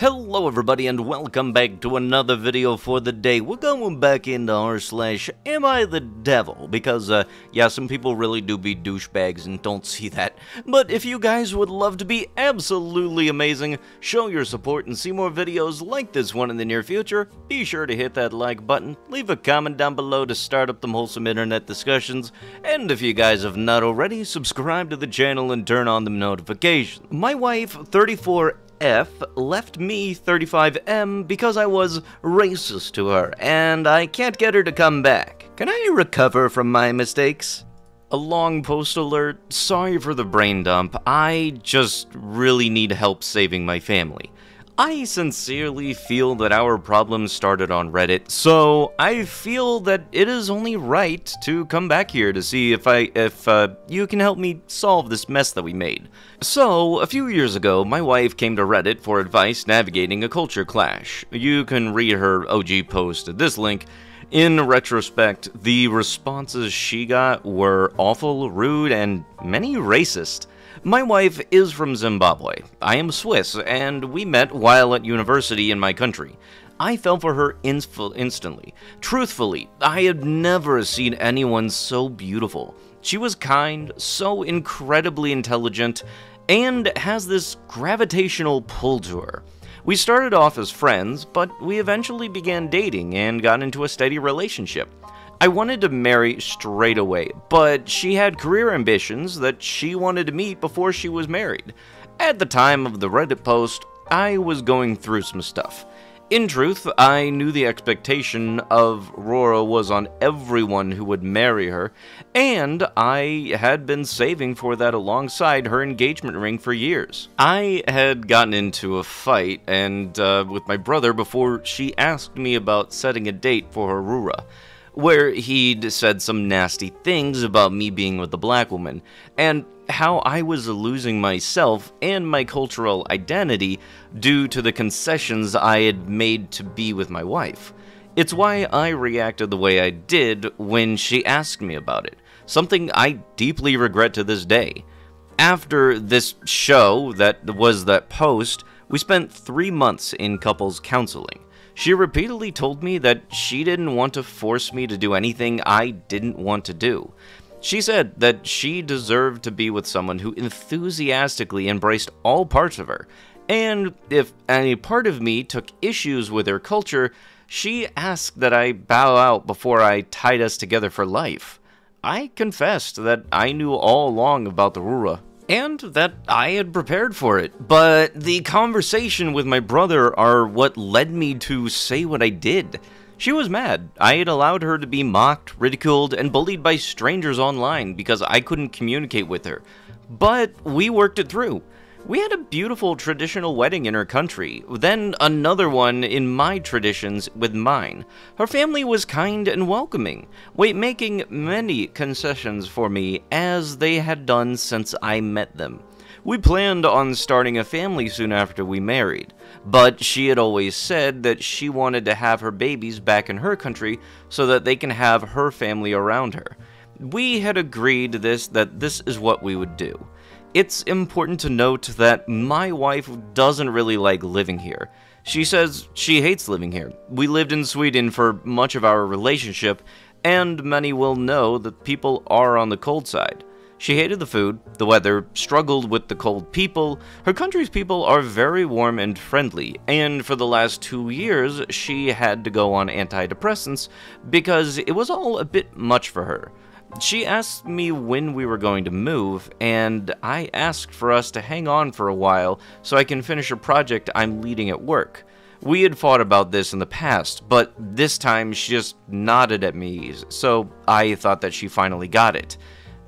Hello everybody and welcome back to another video for the day. We're going back into r/Am I the Devil? Because, yeah, some people really do be douchebags and don't see that. But if you guys would love to be absolutely amazing, show your support and see more videos like this one in the near future, be sure to hit that like button, leave a comment down below to start up them wholesome internet discussions, and if you guys have not already, subscribe to the channel and turn on the notifications. My wife, 34F, left me 35M because I was racist to her, and I can't get her to come back. Can I recover from my mistakes? A long post alert, sorry for the brain dump, I just really need help saving my family. I sincerely feel that our problem started on Reddit, so I feel that it is only right to come back here to see if you can help me solve this mess that we made. So, a few years ago, my wife came to Reddit for advice navigating a culture clash. You can read her OG post at this link. In retrospect, the responses she got were awful, rude, and many racist. My wife is from Zimbabwe. I am Swiss, and we met while at university in my country. I fell for her instantly. Truthfully, I had never seen anyone so beautiful. She was kind, so incredibly intelligent, and has this gravitational pull to her. We started off as friends, but we eventually began dating and got into a steady relationship. I wanted to marry straight away, but she had career ambitions that she wanted to meet before she was married. At the time of the Reddit post, I was going through some stuff. In truth, I knew the expectation of Aurora was on everyone who would marry her, and I had been saving for that alongside her engagement ring for years. I had gotten into a fight with my brother before she asked me about setting a date for Aurora, where he'd said some nasty things about me being with a black woman, and how I was losing myself and my cultural identity due to the concessions I had made to be with my wife. It's why I reacted the way I did when she asked me about it, something I deeply regret to this day. After this show that was that post, we spent 3 months in couples counseling. She repeatedly told me that she didn't want to force me to do anything I didn't want to do. She said that she deserved to be with someone who enthusiastically embraced all parts of her, and if any part of me took issues with her culture, she asked that I bow out before I tied us together for life. I confessed that I knew all along about the Rura, and that I had prepared for it, but the conversation with my brother are what led me to say what I did. She was mad. I had allowed her to be mocked, ridiculed, and bullied by strangers online because I couldn't communicate with her. But we worked it through. We had a beautiful traditional wedding in her country, then another one in my traditions with mine. Her family was kind and welcoming, making many concessions for me as they had done since I met them. We planned on starting a family soon after we married, but she had always said that she wanted to have her babies back in her country so that they can have her family around her. We had agreed that this is what we would do. It's important to note that my wife doesn't really like living here. She says she hates living here. We lived in Sweden for much of our relationship, and many will know that people are on the cold side. She hated the food, the weather, struggled with the cold people. Her country's people are very warm and friendly, and for the last 2 years, she had to go on antidepressants because it was all a bit much for her. She asked me when we were going to move, and I asked for us to hang on for a while so I can finish a project I'm leading at work. We had fought about this in the past, but this time she just nodded at me, so I thought that she finally got it.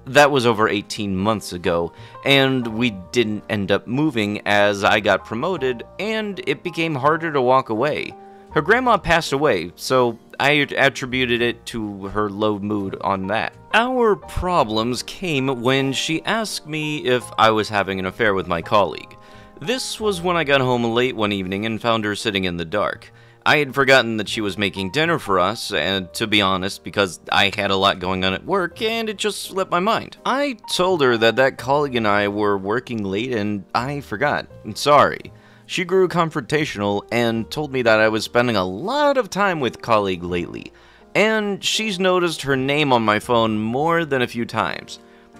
That was over 18 months ago, and we didn't end up moving as I got promoted, and it became harder to walk away. Her grandma passed away, so I attributed it to her low mood on that. Our problems came when she asked me if I was having an affair with my colleague. This was when I got home late one evening and found her sitting in the dark. I had forgotten that she was making dinner for us, and to be honest, because I had a lot going on at work, and it just slipped my mind. I told her that colleague and I were working late, and I forgot. I'm sorry. She grew confrontational and told me that I was spending a lot of time with a colleague lately, and she's noticed her name on my phone more than a few times.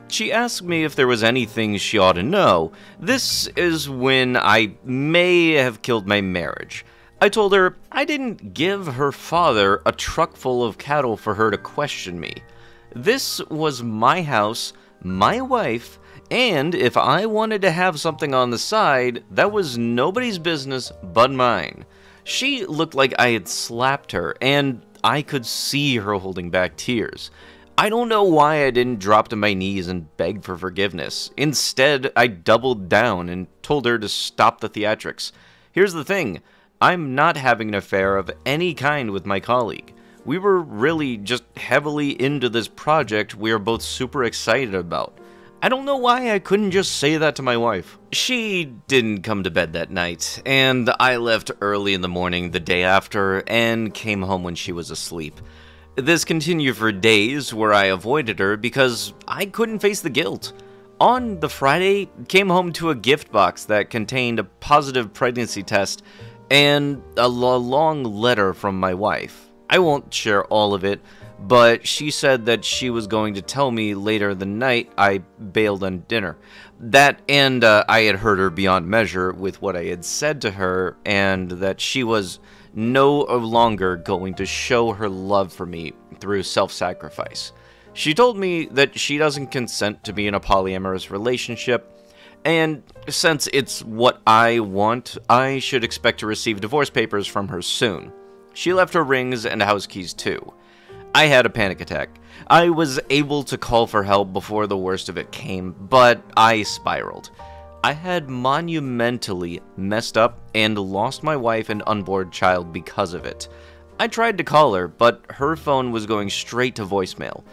She asked me if there was anything she ought to know. This is when I may have killed my marriage. I told her I didn't give her father a truck full of cattle for her to question me. This was my house, my wife, and if I wanted to have something on the side, that was nobody's business but mine. She looked like I had slapped her, and I could see her holding back tears. I don't know why I didn't drop to my knees and beg for forgiveness. Instead, I doubled down and told her to stop the theatrics. Here's the thing, I'm not having an affair of any kind with my colleague. We were really just heavily into this project we are both super excited about. I don't know why I couldn't just say that to my wife. She didn't come to bed that night, and I left early in the morning the day after and came home when she was asleep. This continued for days where I avoided her because I couldn't face the guilt. On the Friday, came home to a gift box that contained a positive pregnancy test and a long letter from my wife. I won't share all of it, but she said that she was going to tell me later the night I bailed on dinner. That and I had hurt her beyond measure with what I had said to her, and that she was no longer going to show her love for me through self-sacrifice. She told me that she doesn't consent to be in a polyamorous relationship, and since it's what I want, I should expect to receive divorce papers from her soon. She left her rings and house keys too. I had a panic attack. I was able to call for help before the worst of it came, but I spiraled. I had monumentally messed up and lost my wife and unborn child because of it. I tried to call her, but her phone was going straight to voicemail.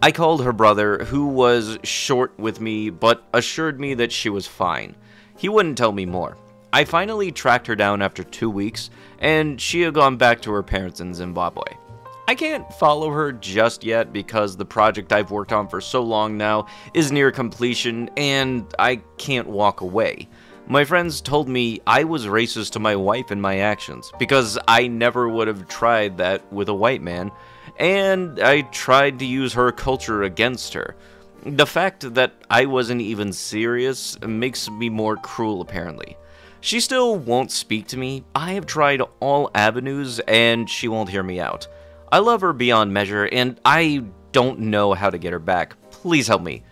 I called her brother, who was short with me but assured me that she was fine. He wouldn't tell me more. I finally tracked her down after 2 weeks, and she had gone back to her parents in Zimbabwe. I can't follow her just yet because the project I've worked on for so long now is near completion and I can't walk away. My friends told me I was racist to my wife in my actions because I never would have tried that with a white man, and I tried to use her culture against her. The fact that I wasn't even serious makes me more cruel apparently. She still won't speak to me. I have tried all avenues and she won't hear me out. I love her beyond measure, and I don't know how to get her back. Please help me.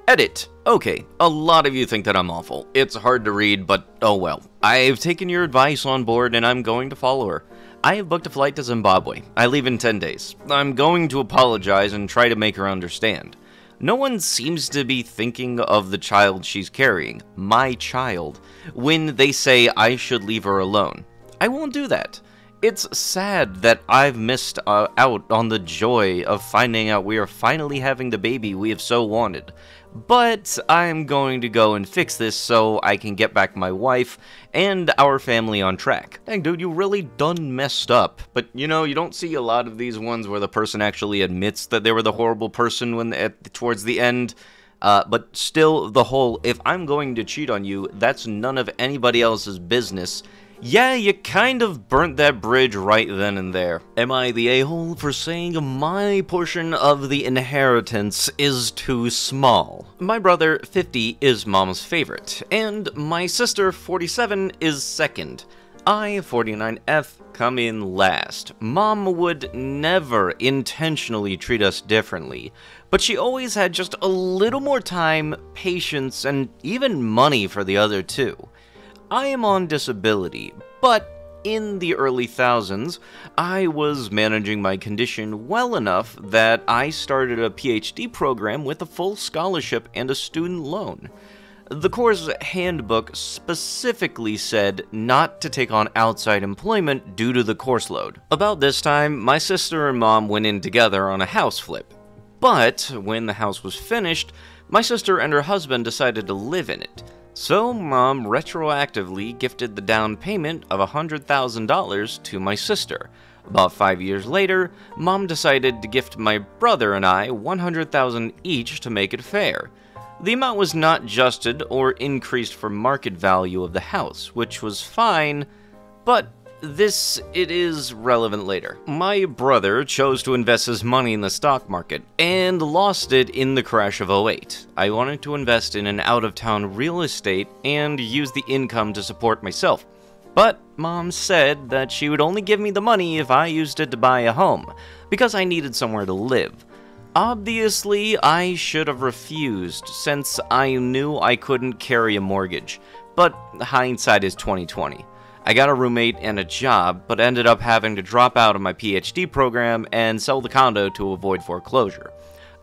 Edit. Okay, a lot of you think that I'm awful. It's hard to read, but oh well. I've taken your advice on board, and I'm going to follow her. I have booked a flight to Zimbabwe. I leave in 10 days. I'm going to apologize and try to make her understand. No one seems to be thinking of the child she's carrying, my child, when they say I should leave her alone. I won't do that. It's sad that I've missed out on the joy of finding out we are finally having the baby we have so wanted. But I'm going to go and fix this so I can get back my wife and our family on track. Dang, dude, you really done messed up. But, you know, you don't see a lot of these ones where the person actually admits that they were the horrible person when towards the end. But still, the whole, if I'm going to cheat on you, that's none of anybody else's business. Yeah, you kind of burnt that bridge right then and there. Am I the a-hole for saying my portion of the inheritance is too small? My brother, 50, is mom's favorite, and my sister, 47, is second. I, 49F, come in last. Mom would never intentionally treat us differently, but she always had just a little more time, patience, and even money for the other two. I am on disability, but in the early thousands, I was managing my condition well enough that I started a PhD program with a full scholarship and a student loan. The course handbook specifically said not to take on outside employment due to the course load. About this time, my sister and mom went in together on a house flip. But when the house was finished, my sister and her husband decided to live in it. So mom retroactively gifted the down payment of $100,000 to my sister. About 5 years later, mom decided to gift my brother and I $100,000 each to make it fair. The amount was not adjusted or increased for market value of the house, which was fine, but it is relevant later. My brother chose to invest his money in the stock market and lost it in the crash of '08. I wanted to invest in an out-of-town real estate and use the income to support myself. But Mom said that she would only give me the money if I used it to buy a home, because I needed somewhere to live. Obviously, I should have refused, since I knew I couldn't carry a mortgage, but hindsight is 20/20. I got a roommate and a job, but ended up having to drop out of my PhD program and sell the condo to avoid foreclosure.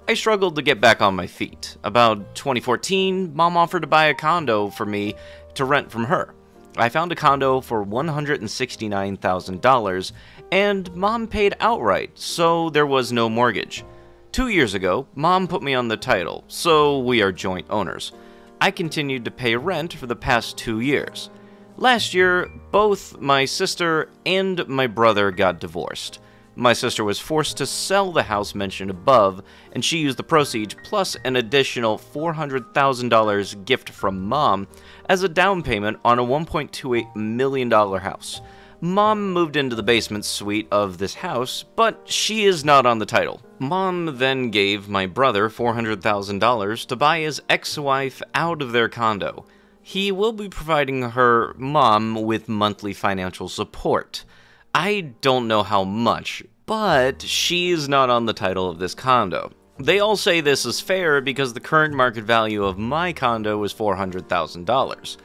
I struggled to get back on my feet. About 2014, Mom offered to buy a condo for me to rent from her. I found a condo for $169,000, and Mom paid outright, so there was no mortgage. 2 years ago, Mom put me on the title, so we are joint owners. I continued to pay rent for the past 2 years. Last year, both my sister and my brother got divorced. My sister was forced to sell the house mentioned above, and she used the proceeds plus an additional $400,000 gift from Mom as a down payment on a $1.28 million house. Mom moved into the basement suite of this house, but she is not on the title. Mom then gave my brother $400,000 to buy his ex-wife out of their condo. He will be providing her mom with monthly financial support. I don't know how much, but she is not on the title of this condo. They all say this is fair because the current market value of my condo is $400,000.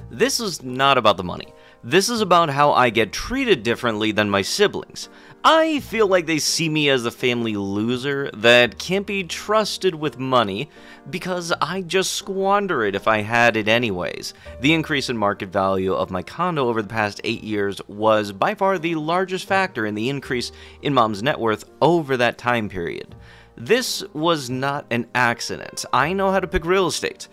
This is not about the money. This is about how I get treated differently than my siblings. I feel like they see me as a family loser that can't be trusted with money because I just squander it if I had it anyways. The increase in market value of my condo over the past 8 years was by far the largest factor in the increase in Mom's net worth over that time period. This was not an accident. I know how to pick real estate.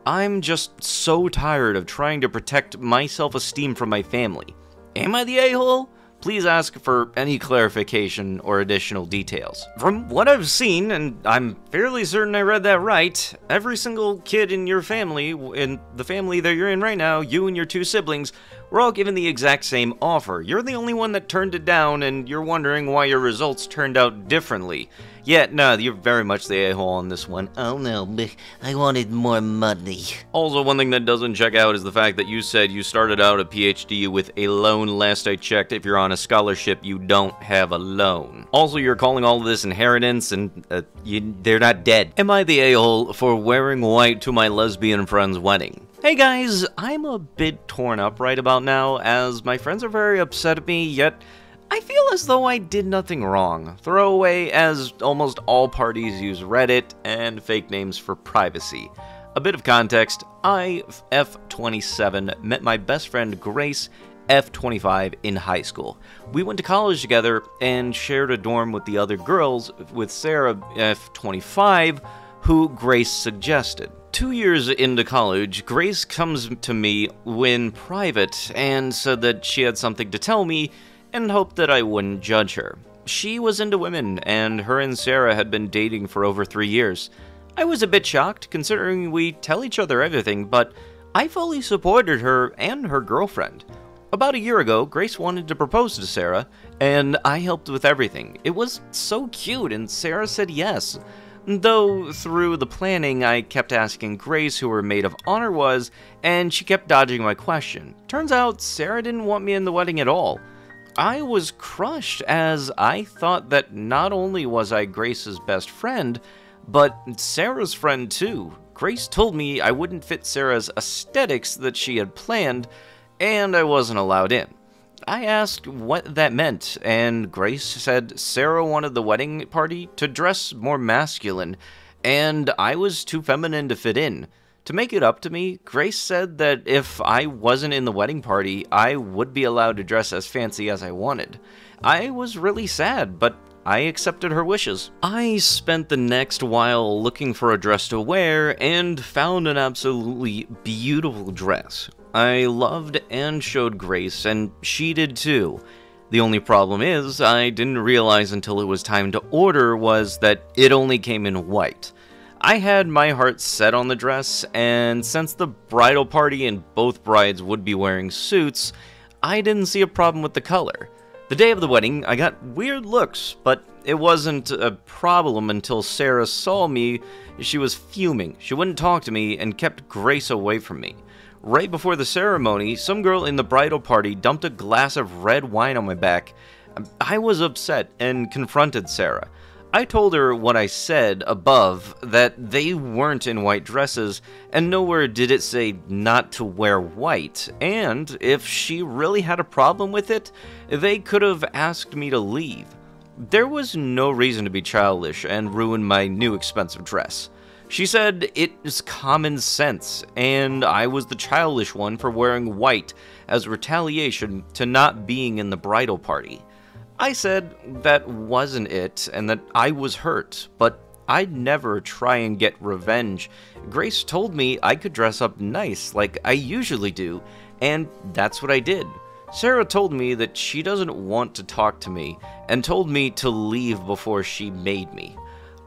I'm just so tired of trying to protect my self-esteem from my family. Am I the a-hole? Please ask for any clarification or additional details. From what I've seen, and I'm fairly certain I read that right, every single kid in your family, in the family that you're in right now, you and your 2 siblings, were all given the exact same offer. You're the only one that turned it down, and you're wondering why your results turned out differently. Yeah, no, you're very much the a-hole on this one. Oh no, I wanted more money. Also, one thing that doesn't check out is the fact that you said you started out a PhD with a loan. Last I checked, if you're on a scholarship, you don't have a loan. Also, you're calling all of this inheritance, and they're not dead. Am I the a-hole for wearing white to my lesbian friend's wedding? Hey guys, I'm a bit torn up right about now, as my friends are very upset at me, yet I feel as though I did nothing wrong. Throwaway, as almost all parties use Reddit and fake names for privacy. A bit of context, I, F27, met my best friend Grace, F25, in high school. We went to college together and shared a dorm with the other girls, with Sarah, F25, who Grace suggested. 2 years into college, Grace comes to me in private and said that she had something to tell me and hoped that I wouldn't judge her. She was into women, and her and Sarah had been dating for over 3 years. I was a bit shocked, considering we tell each other everything, but I fully supported her and her girlfriend. About a year ago, Grace wanted to propose to Sarah, and I helped with everything. It was so cute, and Sarah said yes. Though, through the planning, I kept asking Grace who her maid of honor was, and she kept dodging my question. Turns out, Sarah didn't want me in the wedding at all. I was crushed, as I thought that not only was I Grace's best friend, but Sarah's friend too. Grace told me I wouldn't fit Sarah's aesthetics that she had planned, and I wasn't allowed in. I asked what that meant, and Grace said Sarah wanted the wedding party to dress more masculine, and I was too feminine to fit in. To make it up to me, Grace said that if I wasn't in the wedding party, I would be allowed to dress as fancy as I wanted. I was really sad, but I accepted her wishes. I spent the next while looking for a dress to wear and found an absolutely beautiful dress. I loved and showed Grace, and she did too. The only problem is, I didn't realize until it was time to order was that it only came in white. I had my heart set on the dress, and since the bridal party and both brides would be wearing suits, I didn't see a problem with the color. The day of the wedding, I got weird looks, but it wasn't a problem until Sarah saw me. She was fuming. She wouldn't talk to me and kept Grace away from me. Right before the ceremony, some girl in the bridal party dumped a glass of red wine on my back. I was upset and confronted Sarah. I told her what I said above, that they weren't in white dresses, and nowhere did it say not to wear white, and if she really had a problem with it, they could have asked me to leave. There was no reason to be childish and ruin my new expensive dress. She said it is common sense, and I was the childish one for wearing white as retaliation to not being in the bridal party. I said that wasn't it, and that I was hurt, but I'd never try and get revenge. Grace told me I could dress up nice like I usually do, and that's what I did. Sarah told me that she doesn't want to talk to me, and told me to leave before she made me.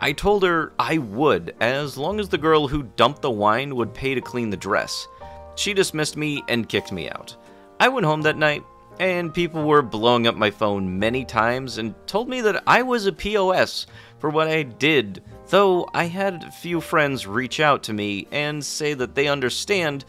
I told her I would, as long as the girl who dumped the wine would pay to clean the dress. She dismissed me and kicked me out. I went home that night, and people were blowing up my phone many times and told me that I was a POS for what I did, though I had a few friends reach out to me and say that they understand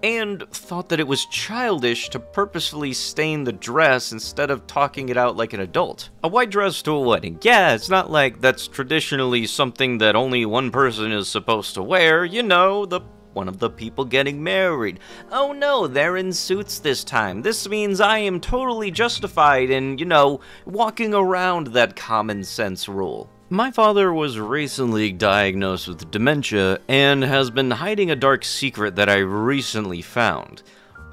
and thought that it was childish to purposefully stain the dress instead of talking it out like an adult. A white dress to a wedding. Yeah, it's not like that's traditionally something that only one person is supposed to wear, you know, one of the people getting married. Oh no, they're in suits this time. This means I am totally justified in, you know, walking around that common sense rule. My father was recently diagnosed with dementia and has been hiding a dark secret that I recently found.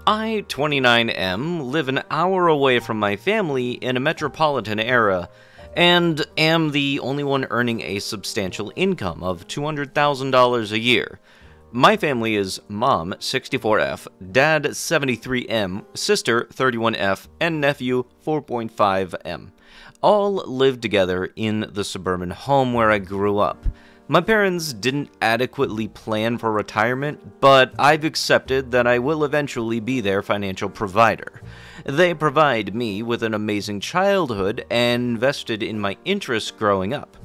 I, 29M, live an hour away from my family in a metropolitan area, and am the only one earning a substantial income of $200,000 a year. My family is Mom, 64F, Dad, 73M, Sister, 31F, and Nephew, 4.5M. All live together in the suburban home where I grew up. My parents didn't adequately plan for retirement, but I've accepted that I will eventually be their financial provider. They provide me with an amazing childhood and invested in my interests growing up.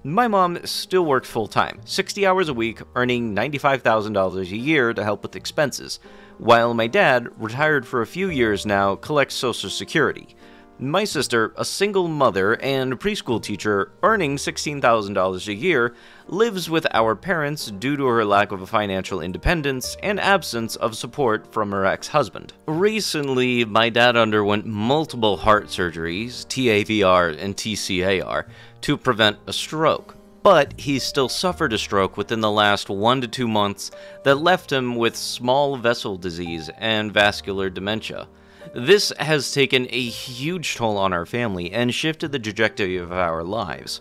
My mom still works full-time, 60 hours a week, earning $95,000 a year to help with expenses, while my dad, retired for a few years now, collects Social Security. My sister, a single mother and preschool teacher, earning $16,000 a year, lives with our parents due to her lack of financial independence and absence of support from her ex-husband. Recently, my dad underwent multiple heart surgeries, TAVR and TCAR, to prevent a stroke, but he still suffered a stroke within the last 1 to 2 months that left him with small vessel disease and vascular dementia. This has taken a huge toll on our family and shifted the trajectory of our lives.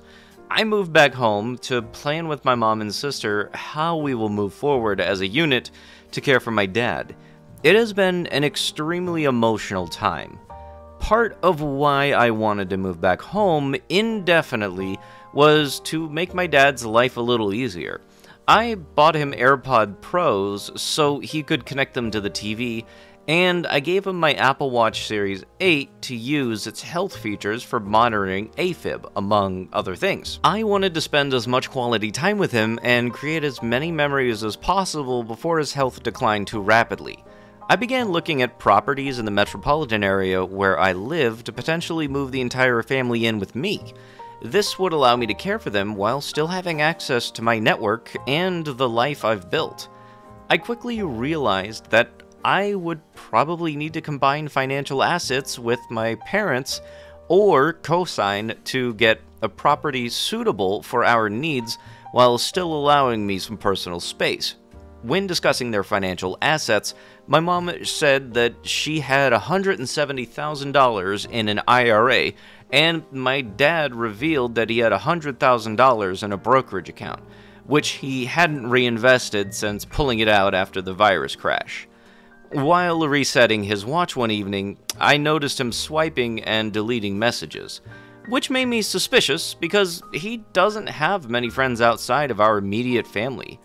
I moved back home to plan with my mom and sister how we will move forward as a unit to care for my dad. It has been an extremely emotional time. Part of why I wanted to move back home indefinitely was to make my dad's life a little easier. I bought him AirPod Pros so he could connect them to the TV, and I gave him my Apple Watch Series 8 to use its health features for monitoring AFib, among other things. I wanted to spend as much quality time with him and create as many memories as possible before his health declined too rapidly. I began looking at properties in the metropolitan area where I live to potentially move the entire family in with me. This would allow me to care for them while still having access to my network and the life I've built. I quickly realized that I would probably need to combine financial assets with my parents or co-sign to get a property suitable for our needs while still allowing me some personal space. When discussing their financial assets, my mom said that she had $170,000 in an IRA, and my dad revealed that he had $100,000 in a brokerage account, which he hadn't reinvested since pulling it out after the virus crash. While resetting his watch one evening, I noticed him swiping and deleting messages. which made me suspicious because he doesn't have many friends outside of our immediate family.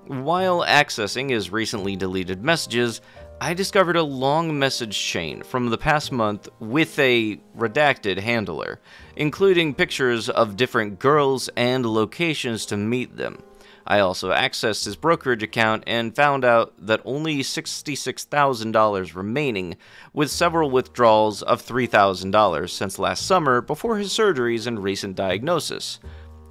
While accessing his recently deleted messages, I discovered a long message chain from the past month with a redacted handler, including pictures of different girls and locations to meet them. I also accessed his brokerage account and found out that only $66,000 remaining, with several withdrawals of $3,000 since last summer before his surgeries and recent diagnosis.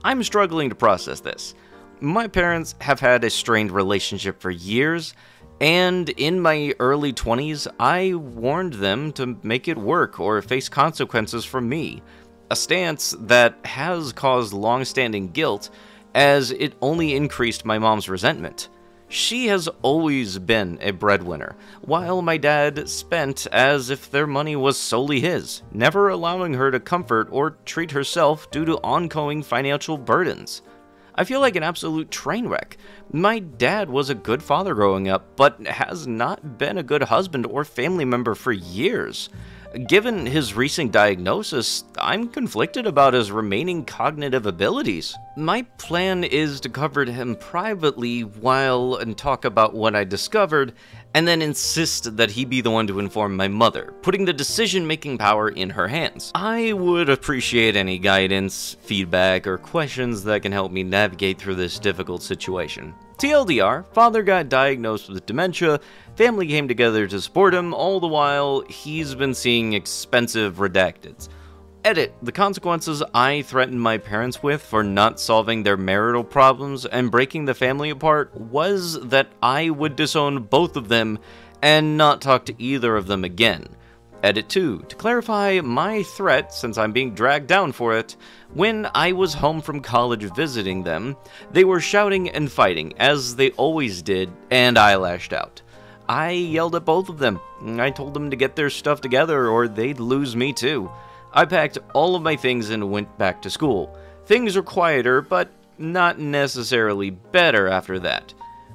I'm struggling to process this. My parents have had a strained relationship for years, and in my early 20s, I warned them to make it work or face consequences from me, a stance that has caused long-standing guilt as it only increased my mom's resentment. She has always been a breadwinner, while my dad spent as if their money was solely his, never allowing her to comfort or treat herself due to ongoing financial burdens. I feel like an absolute train wreck. My dad was a good father growing up, but has not been a good husband or family member for years. Given his recent diagnosis, I'm conflicted about his remaining cognitive abilities. My plan is to cover him privately and talk about what I discovered, and then insist that he be the one to inform my mother, putting the decision-making power in her hands. I would appreciate any guidance, feedback, or questions that can help me navigate through this difficult situation. TLDR, father got diagnosed with dementia, family came together to support him, all the while he's been seeing expensive redacteds. Edit, the consequences I threatened my parents with for not solving their marital problems and breaking the family apart was that I would disown both of them and not talk to either of them again. Edit 2, to clarify my threat, since I'm being dragged down for it, when I was home from college visiting them, they were shouting and fighting, as they always did, and I lashed out. I yelled at both of them. I told them to get their stuff together or they'd lose me too. I packed all of my things and went back to school. Things were quieter, but not necessarily better after that.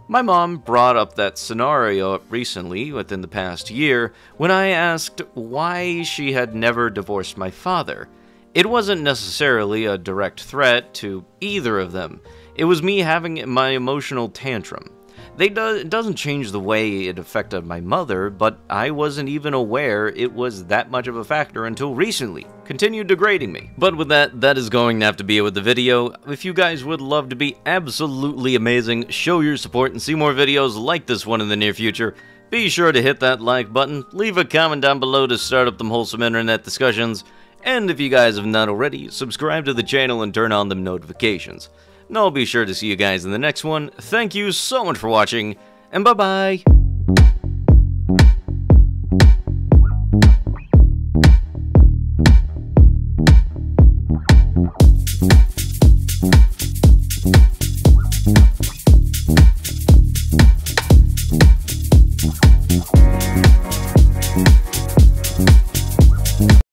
My mom brought up that scenario recently, within the past year, when I asked why she had never divorced my father. It wasn't necessarily a direct threat to either of them. It was me having my emotional tantrum. It doesn't change the way it affected my mother, but I wasn't even aware it was that much of a factor until recently. Continued degrading me. But with that is going to have to be it with the video. If you guys would love to be absolutely amazing, show your support and see more videos like this one in the near future, be sure to hit that like button, leave a comment down below to start up them wholesome internet discussions, and if you guys have not already, subscribe to the channel and turn on them notifications. And I'll be sure to see you guys in the next one. Thank you so much for watching, and bye-bye!